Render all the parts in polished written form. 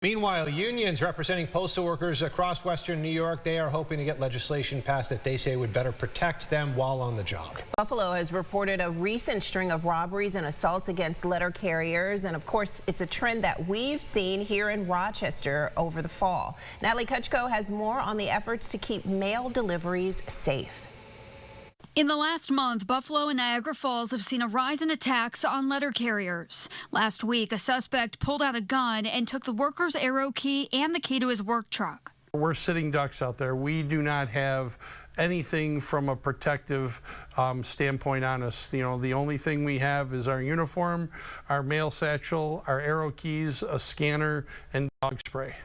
Meanwhile, unions representing postal workers across Western New York, they are hoping to get legislation passed that they say would better protect them while on the job. Buffalo has reported a recent string of robberies and assaults against letter carriers. And of course, it's a trend that we've seen here in Rochester over the fall. Natalie Kutchko has more on the efforts to keep mail deliveries safe. In the last month, Buffalo and Niagara Falls have seen a rise in attacks on letter carriers. Last week, a suspect pulled out a gun and took the worker's arrow key and the key to his work truck. We're sitting ducks out there. We do not have anything from a protective standpoint on us. You know, the only thing we have is our uniform, our mail satchel, our arrow keys, a scanner, and dog spray.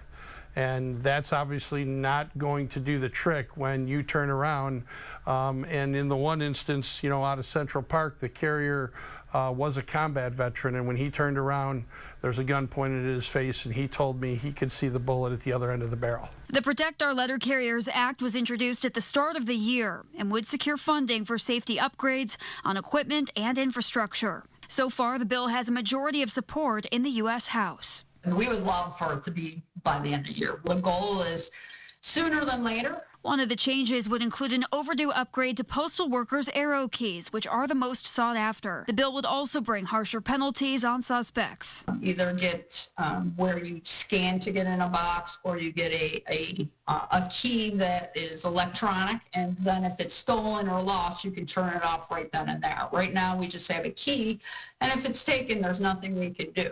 And that's obviously not going to do the trick when you turn around. And in the one instance, you know, out of Central Park, the carrier was a combat veteran, and when he turned around, there's a gun pointed at his face, and he told me he could see the bullet at the other end of the barrel. The Protect Our Letter Carriers Act was introduced at the start of the year and would secure funding for safety upgrades on equipment and infrastructure. So far, the bill has a majority of support in the U.S. House. We would love for it to be by the end of the year. The goal is sooner than later. One of the changes would include an overdue upgrade to postal workers' arrow keys, which are the most sought after. The bill would also bring harsher penalties on suspects. Either get where you scan to get in a box, or you get a key that is electronic, and then if it's stolen or lost, you can turn it off right then and there. Right now, we just have a key, and if it's taken, there's nothing we can do.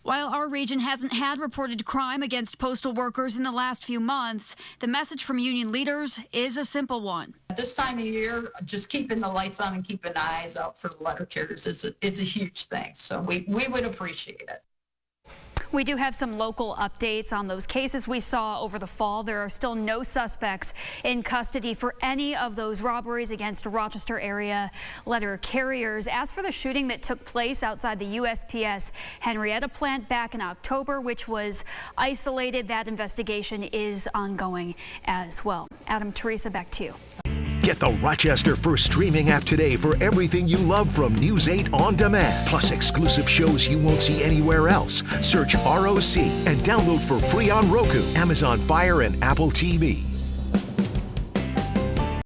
While our region hasn't had reported crime against postal workers in the last few months, the message from union leaders is a simple one. At this time of year, just keeping the lights on and keeping the eyes out for the letter carriers it's a huge thing. So we would appreciate it. We do have some local updates on those cases we saw over the fall. There are still no suspects in custody for any of those robberies against Rochester area letter carriers. As for the shooting that took place outside the USPS Henrietta plant back in October, which was isolated, that investigation is ongoing as well. Adam, Teresa, back to you. Get the Rochester First streaming app today for everything you love from News 8 on demand, plus exclusive shows you won't see anywhere else. Search ROC and download for free on Roku, Amazon Fire, and Apple TV.